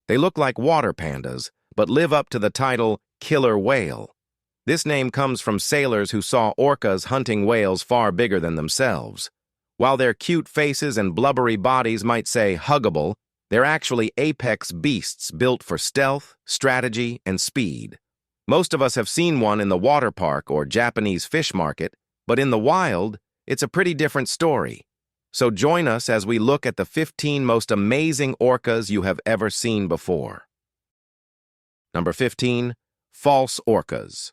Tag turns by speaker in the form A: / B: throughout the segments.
A: They look like water pandas, but live up to the title killer whale. This name comes from sailors who saw orcas hunting whales far bigger than themselves. While their cute faces and blubbery bodies might say huggable, they're actually apex beasts built for stealth, strategy, and speed. Most of us have seen one in the water park or Japanese fish market, but in the wild, it's a pretty different story. So join us as we look at the 15 most amazing orcas you have ever seen before. Number 15, false orcas.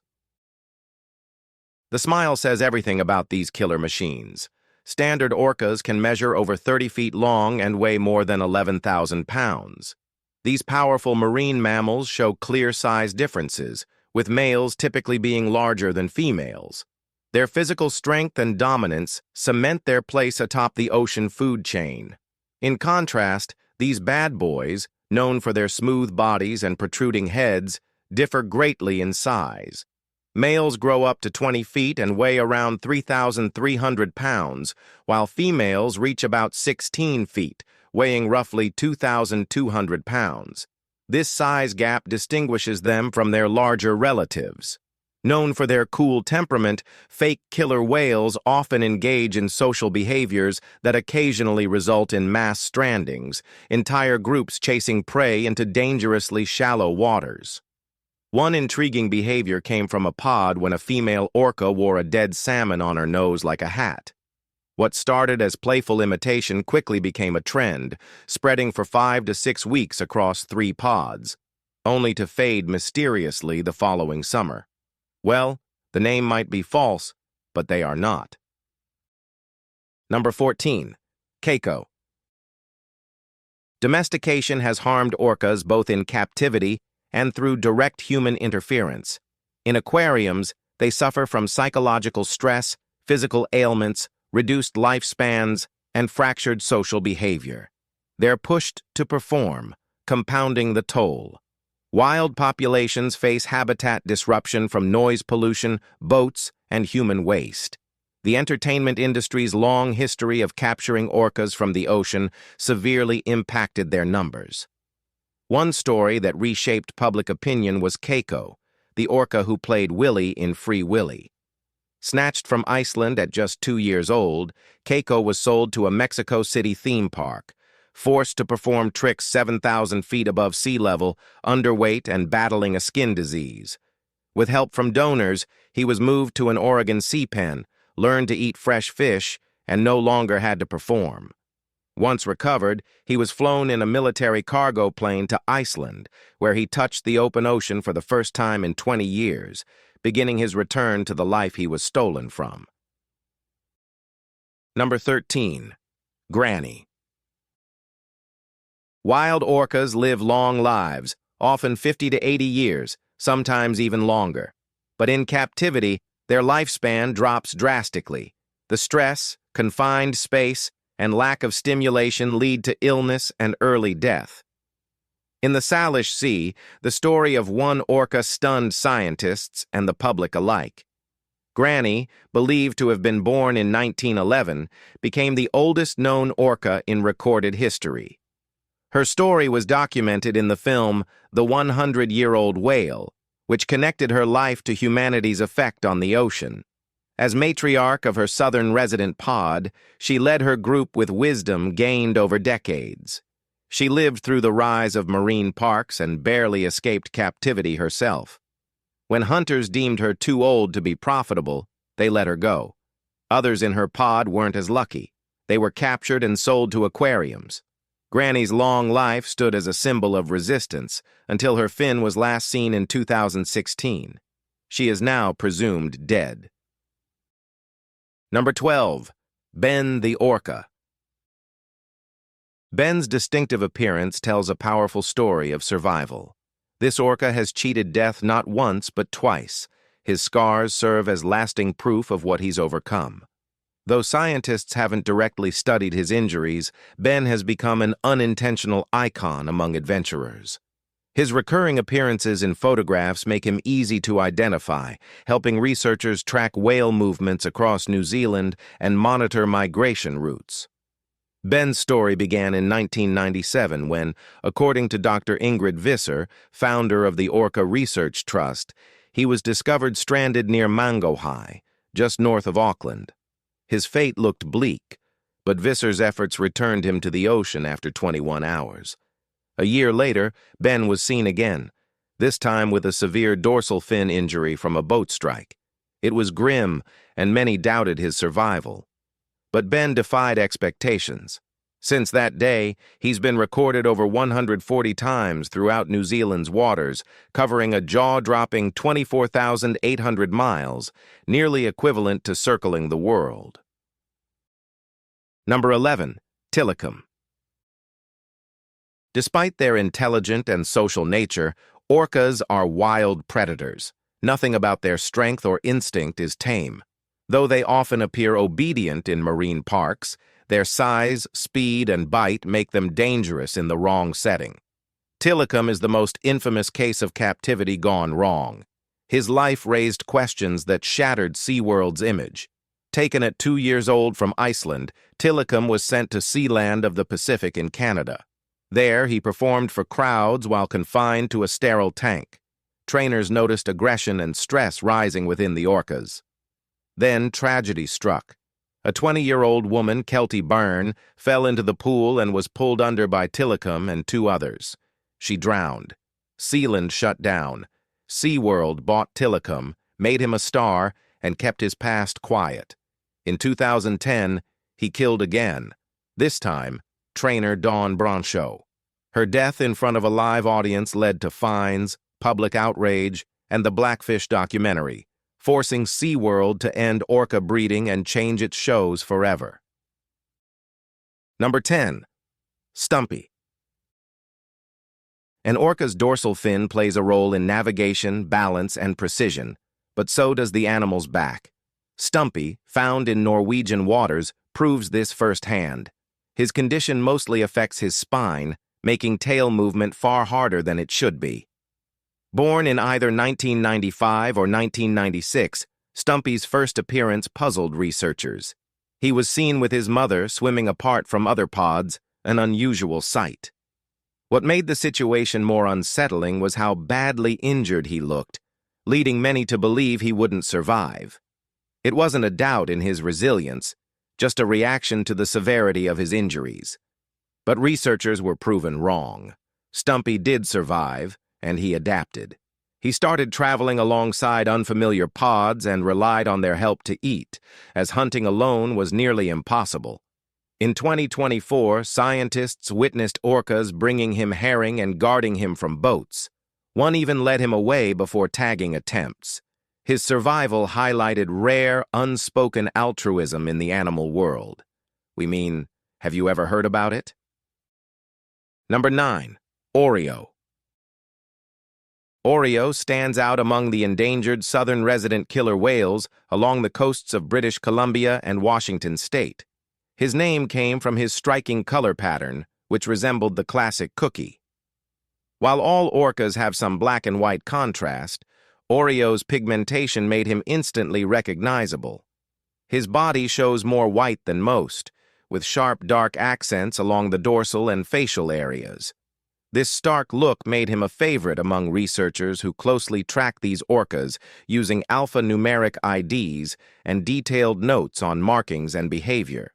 A: The smile says everything about these killer machines. Standard orcas can measure over 30 feet long and weigh more than 11,000 pounds. These powerful marine mammals show clear size differences, with males typically being larger than females. Their physical strength and dominance cement their place atop the ocean food chain. In contrast, these bad boys, known for their smooth bodies and protruding heads, differ greatly in size. Males grow up to 20 feet and weigh around 3,300 pounds, while females reach about 16 feet, weighing roughly 2,200 pounds. This size gap distinguishes them from their larger relatives. Known for their cool temperament, fake killer whales often engage in social behaviors that occasionally result in mass strandings, entire groups chasing prey into dangerously shallow waters. One intriguing behavior came from a pod when a female orca wore a dead salmon on her nose like a hat. What started as playful imitation quickly became a trend, spreading for 5 to 6 weeks across 3 pods, only to fade mysteriously the following summer. Well, the name might be false, but they are not. Number 14, Keiko. Domestication has harmed orcas both in captivity and through direct human interference. In aquariums, they suffer from psychological stress, physical ailments, reduced lifespans, and fractured social behavior. They're pushed to perform, compounding the toll. Wild populations face habitat disruption from noise pollution, boats, and human waste. The entertainment industry's long history of capturing orcas from the ocean severely impacted their numbers. One story that reshaped public opinion was Keiko, the orca who played Willy in Free Willy. Snatched from Iceland at just 2 years old, Keiko was sold to a Mexico City theme park, forced to perform tricks 7,000 feet above sea level, underweight and battling a skin disease. With help from donors, he was moved to an Oregon sea pen, learned to eat fresh fish, and no longer had to perform. Once recovered, he was flown in a military cargo plane to Iceland, where he touched the open ocean for the first time in 20 years, beginning his return to the life he was stolen from. Number 13, Granny. Wild orcas live long lives, often 50 to 80 years, sometimes even longer. But in captivity, their lifespan drops drastically. The stress, confined space, and lack of stimulation lead to illness and early death. In the Salish Sea, the story of one orca stunned scientists and the public alike. Granny, believed to have been born in 1911, became the oldest known orca in recorded history. Her story was documented in the film The 100-Year-Old Whale, which connected her life to humanity's effect on the ocean. As matriarch of her southern resident pod, she led her group with wisdom gained over decades. She lived through the rise of marine parks and barely escaped captivity herself. When hunters deemed her too old to be profitable, they let her go. Others in her pod weren't as lucky. They were captured and sold to aquariums. Granny's long life stood as a symbol of resistance until her fin was last seen in 2016. She is now presumed dead. Number 12, Ben the orca. Ben's distinctive appearance tells a powerful story of survival. This orca has cheated death not once but twice. His scars serve as lasting proof of what he's overcome. Though scientists haven't directly studied his injuries, Ben has become an unintentional icon among adventurers. His recurring appearances in photographs make him easy to identify, helping researchers track whale movements across New Zealand and monitor migration routes. Ben's story began in 1997 when, according to Dr. Ingrid Visser, founder of the Orca Research Trust, he was discovered stranded near Mango High, just north of Auckland. His fate looked bleak, but Visser's efforts returned him to the ocean after 21 hours. A year later, Ben was seen again, this time with a severe dorsal fin injury from a boat strike. It was grim, and many doubted his survival. But Ben defied expectations. Since that day, he's been recorded over 140 times throughout New Zealand's waters, covering a jaw-dropping 24,800 miles, nearly equivalent to circling the world. Number 11. Tilikum. Despite their intelligent and social nature, orcas are wild predators. Nothing about their strength or instinct is tame. Though they often appear obedient in marine parks, their size, speed, and bite make them dangerous in the wrong setting. Tilikum is the most infamous case of captivity gone wrong. His life raised questions that shattered SeaWorld's image. Taken at 2 years old from Iceland, Tilikum was sent to Sealand of the Pacific in Canada. There, he performed for crowds while confined to a sterile tank. Trainers noticed aggression and stress rising within the orcas. Then tragedy struck. A 20-year-old woman, Kelty Byrne, fell into the pool and was pulled under by Tilikum and 2 others. She drowned. Sealand shut down. SeaWorld bought Tilikum, made him a star, and kept his past quiet. In 2010, he killed again, this time trainer Dawn Broncho. Her death in front of a live audience led to fines, public outrage, and the Blackfish documentary, forcing SeaWorld to end orca breeding and change its shows forever. Number 10. Stumpy. An orca's dorsal fin plays a role in navigation, balance, and precision, but so does the animal's back. Stumpy, found in Norwegian waters, proves this firsthand. His condition mostly affects his spine, making tail movement far harder than it should be. Born in either 1995 or 1996, Stumpy's first appearance puzzled researchers. He was seen with his mother swimming apart from other pods, an unusual sight. What made the situation more unsettling was how badly injured he looked, leading many to believe he wouldn't survive. It wasn't a doubt in his resilience, just a reaction to the severity of his injuries. But researchers were proven wrong. Stumpy did survive, and he adapted. He started traveling alongside unfamiliar pods and relied on their help to eat, as hunting alone was nearly impossible. In 2024, scientists witnessed orcas bringing him herring and guarding him from boats. One even led him away before tagging attempts. His survival highlighted rare, unspoken altruism in the animal world. We mean, have you ever heard about it? Number 9. Oreo. Oreo stands out among the endangered southern resident killer whales along the coasts of British Columbia and Washington state. His name came from his striking color pattern, which resembled the classic cookie. While all orcas have some black and white contrast, Oreo's pigmentation made him instantly recognizable. His body shows more white than most, with sharp dark accents along the dorsal and facial areas. This stark look made him a favorite among researchers who closely track these orcas using alphanumeric IDs and detailed notes on markings and behavior.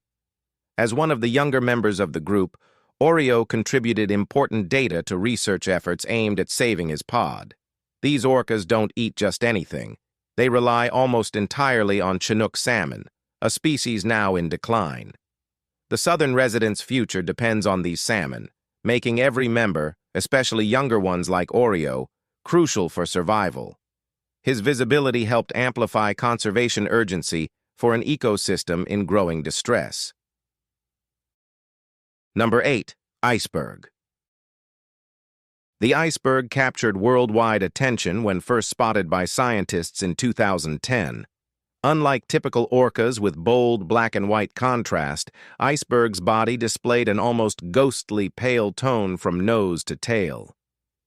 A: As one of the younger members of the group, Oreo contributed important data to research efforts aimed at saving his pod. These orcas don't eat just anything. They rely almost entirely on Chinook salmon, a species now in decline. The southern residents' future depends on these salmon, making every member, especially younger ones like Oreo, crucial for survival. His visibility helped amplify conservation urgency for an ecosystem in growing distress. Number 8. Iceberg. The iceberg captured worldwide attention when first spotted by scientists in 2010. Unlike typical orcas with bold black and white contrast, Iceberg's body displayed an almost ghostly pale tone from nose to tail.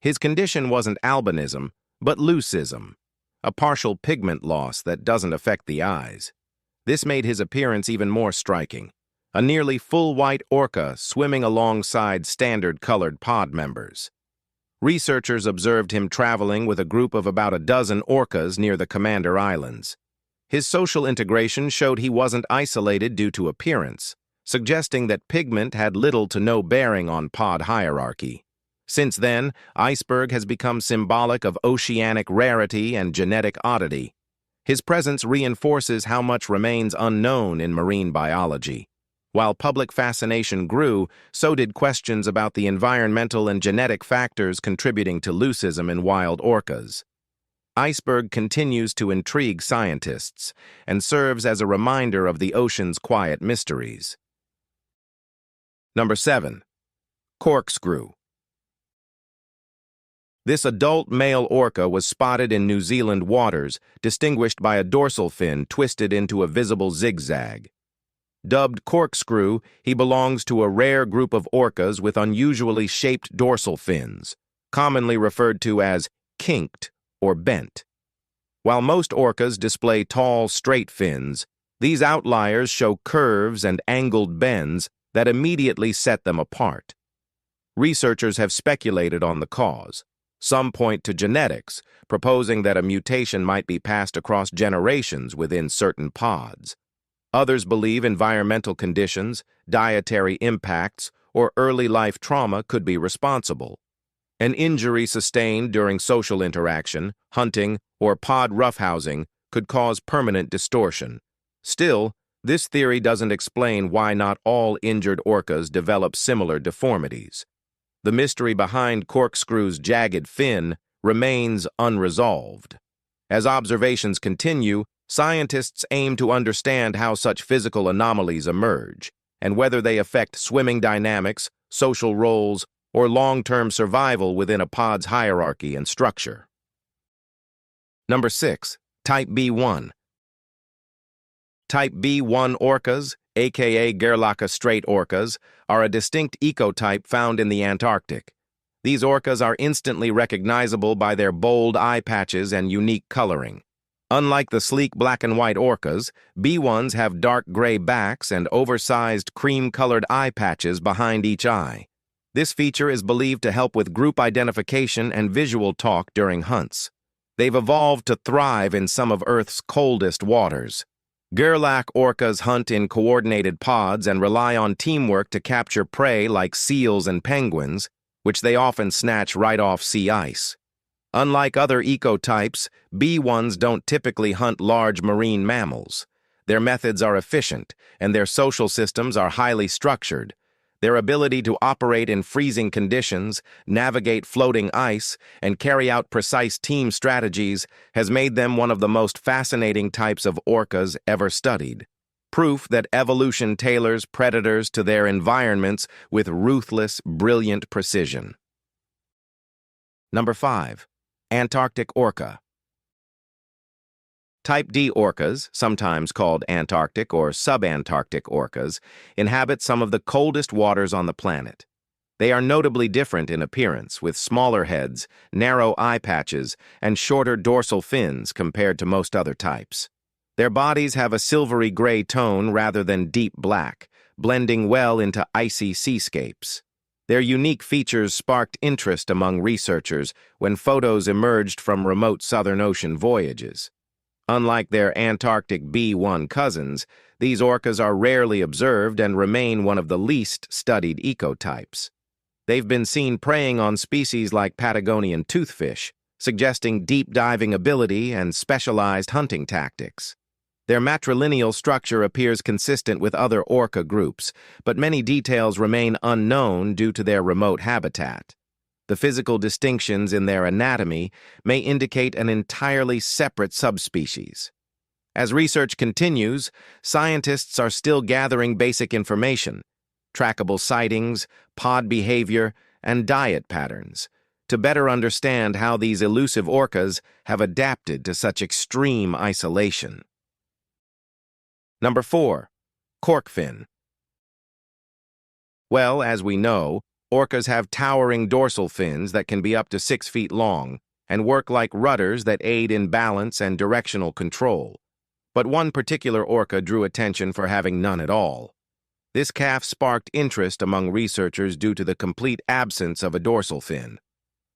A: His condition wasn't albinism, but leucism, a partial pigment loss that doesn't affect the eyes. This made his appearance even more striking. a nearly full white orca swimming alongside standard colored pod members. Researchers observed him traveling with a group of about a dozen orcas near the Commander Islands. His social integration showed he wasn't isolated due to appearance, suggesting that pigment had little to no bearing on pod hierarchy. Since then, iceberg has become symbolic of oceanic rarity and genetic oddity. His presence reinforces how much remains unknown in marine biology. While public fascination grew, so did questions about the environmental and genetic factors contributing to leucism in wild orcas. Iceberg continues to intrigue scientists and serves as a reminder of the ocean's quiet mysteries. Number 7. Corkscrew. This adult male orca was spotted in New Zealand waters, distinguished by a dorsal fin twisted into a visible zigzag. Dubbed corkscrew, he belongs to a rare group of orcas with unusually shaped dorsal fins, commonly referred to as kinked or bent. While most orcas display tall, straight fins, these outliers show curves and angled bends that immediately set them apart. Researchers have speculated on the cause. Some point to genetics, proposing that a mutation might be passed across generations within certain pods. Others believe environmental conditions, dietary impacts, or early life trauma could be responsible. An injury sustained during social interaction, hunting, or pod roughhousing could cause permanent distortion. Still, this theory doesn't explain why not all injured orcas develop similar deformities. The mystery behind corkscrew's jagged fin remains unresolved. As observations continue, scientists aim to understand how such physical anomalies emerge, and whether they affect swimming dynamics, social roles, or long-term survival within a pod's hierarchy and structure. Number 6. Type B1. Type B1 orcas, aka Gerlachia straight orcas, are a distinct ecotype found in the Antarctic. These orcas are instantly recognizable by their bold eye patches and unique coloring. Unlike the sleek black and white orcas, B1s have dark gray backs and oversized cream-colored eye patches behind each eye. This feature is believed to help with group identification and visual talk during hunts. They've evolved to thrive in some of Earth's coldest waters. Gerlach orcas hunt in coordinated pods and rely on teamwork to capture prey like seals and penguins, which they often snatch right off sea ice. Unlike other ecotypes, B1s don't typically hunt large marine mammals. Their methods are efficient, and their social systems are highly structured. Their ability to operate in freezing conditions, navigate floating ice, and carry out precise team strategies has made them one of the most fascinating types of orcas ever studied. Proof that evolution tailors predators to their environments with ruthless, brilliant precision. Number 5. Antarctic orca. Type D orcas, sometimes called Antarctic or subantarctic orcas, inhabit some of the coldest waters on the planet. They are notably different in appearance, with smaller heads, narrow eye patches, and shorter dorsal fins compared to most other types. Their bodies have a silvery gray tone rather than deep black, blending well into icy seascapes. Their unique features sparked interest among researchers when photos emerged from remote Southern Ocean voyages. Unlike their Antarctic B1 cousins, these orcas are rarely observed and remain one of the least studied ecotypes. They've been seen preying on species like Patagonian toothfish, suggesting deep diving ability and specialized hunting tactics. Their matrilineal structure appears consistent with other orca groups, but many details remain unknown due to their remote habitat. The physical distinctions in their anatomy may indicate an entirely separate subspecies. As research continues, scientists are still gathering basic information, trackable sightings, pod behavior, and diet patterns, to better understand how these elusive orcas have adapted to such extreme isolation. Number 4. Corkfin. Well, as we know, orcas have towering dorsal fins that can be up to 6 feet long and work like rudders that aid in balance and directional control. But one particular orca drew attention for having none at all. This calf sparked interest among researchers due to the complete absence of a dorsal fin.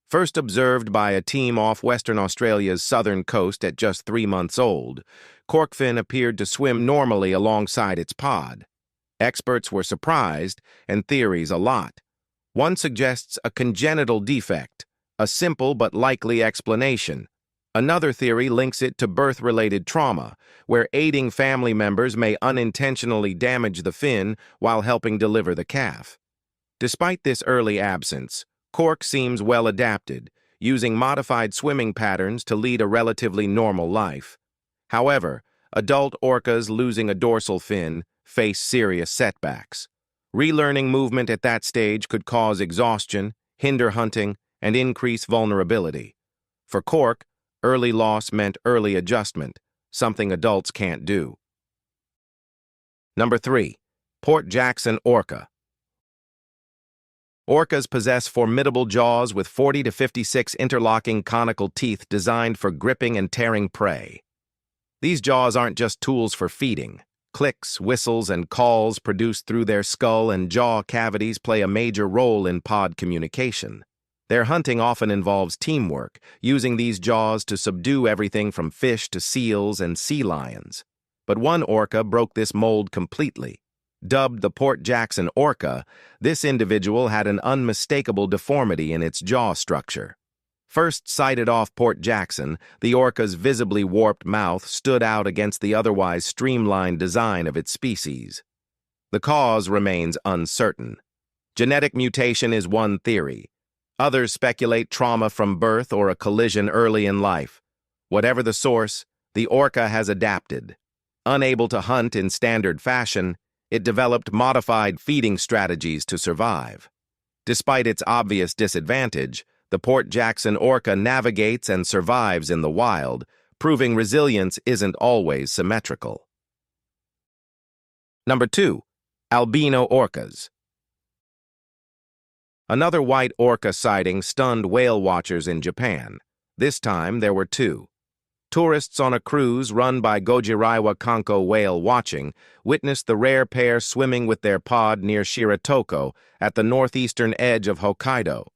A: First observed by a team off Western Australia's southern coast at just 3 months old, corkfin appeared to swim normally alongside its pod. Experts were surprised, and theories a lot. One suggests a congenital defect, a simple but likely explanation. Another theory links it to birth-related trauma, where aiding family members may unintentionally damage the fin while helping deliver the calf. Despite this early absence, cork seems well adapted, using modified swimming patterns to lead a relatively normal life. However, adult orcas losing a dorsal fin face serious setbacks. Relearning movement at that stage could cause exhaustion, hinder hunting, and increase vulnerability. For cork, early loss meant early adjustment, something adults can't do. Number 3. Port Jackson orca. Orcas possess formidable jaws with 40 to 56 interlocking conical teeth designed for gripping and tearing prey. These jaws aren't just tools for feeding. Clicks, whistles, and calls produced through their skull and jaw cavities play a major role in pod communication. Their hunting often involves teamwork, using these jaws to subdue everything from fish to seals and sea lions. But one orca broke this mold completely. Dubbed the Port Jackson orca, this individual had an unmistakable deformity in its jaw structure. First sighted off Port Jackson, the orca's visibly warped mouth stood out against the otherwise streamlined design of its species. The cause remains uncertain. Genetic mutation is one theory. Others speculate trauma from birth or a collision early in life. Whatever the source, the orca has adapted. Unable to hunt in standard fashion, it developed modified feeding strategies to survive. Despite its obvious disadvantage, the Port Jackson orca navigates and survives in the wild, proving resilience isn't always symmetrical. Number 2. Albino orcas. Another white orca sighting stunned whale watchers in Japan. This time there were 2. Tourists on a cruise run by Gojirawa Kanko Whale Watching witnessed the rare pair swimming with their pod near Shiratoko at the northeastern edge of Hokkaido.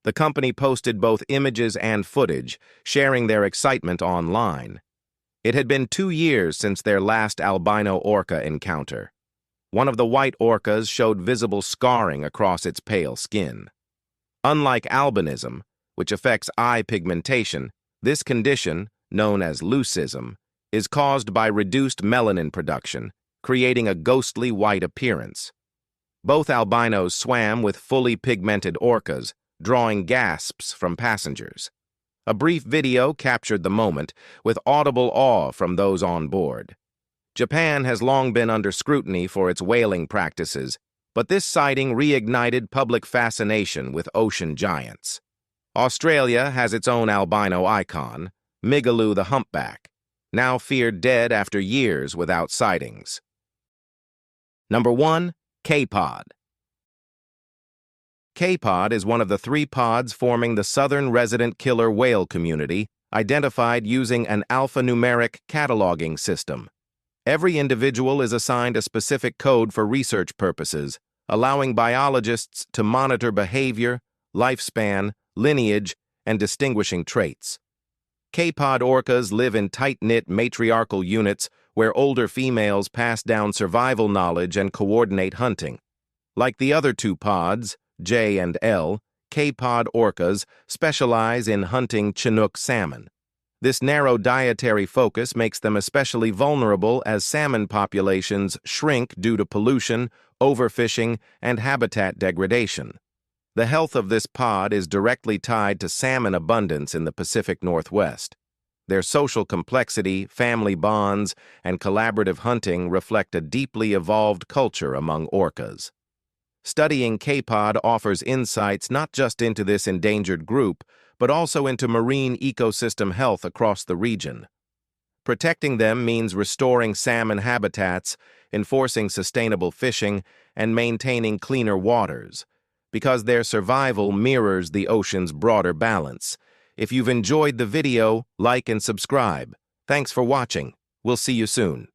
A: The company posted both images and footage, sharing their excitement online. It had been 2 years since their last albino orca encounter. One of the white orcas showed visible scarring across its pale skin. Unlike albinism, which affects eye pigmentation, this condition, known as leucism, is caused by reduced melanin production, creating a ghostly white appearance. Both albinos swam with fully pigmented orcas, drawing gasps from passengers. A brief video captured the moment, with audible awe from those on board. Japan has long been under scrutiny for its whaling practices, but this sighting reignited public fascination with ocean giants. Australia has its own albino icon, Migaloo the humpback, now feared dead after years without sightings. Number 1. K-pod. K-pod is one of the 3 pods forming the southern resident killer whale community, identified using an alphanumeric cataloging system. Every individual is assigned a specific code for research purposes, allowing biologists to monitor behavior, lifespan, lineage, and distinguishing traits. K-pod orcas live in tight-knit matriarchal units where older females pass down survival knowledge and coordinate hunting. Like the other 2 pods, J and L, K-pod orcas specialize in hunting Chinook salmon. This narrow dietary focus makes them especially vulnerable as salmon populations shrink due to pollution, overfishing, and habitat degradation. The health of this pod is directly tied to salmon abundance in the Pacific Northwest. Their social complexity, family bonds, and collaborative hunting reflect a deeply evolved culture among orcas. Studying K-pod offers insights not just into this endangered group, but also into marine ecosystem health across the region. Protecting them means restoring salmon habitats, enforcing sustainable fishing, and maintaining cleaner waters, because their survival mirrors the ocean's broader balance. If you've enjoyed the video, like and subscribe. Thanks for watching. We'll see you soon.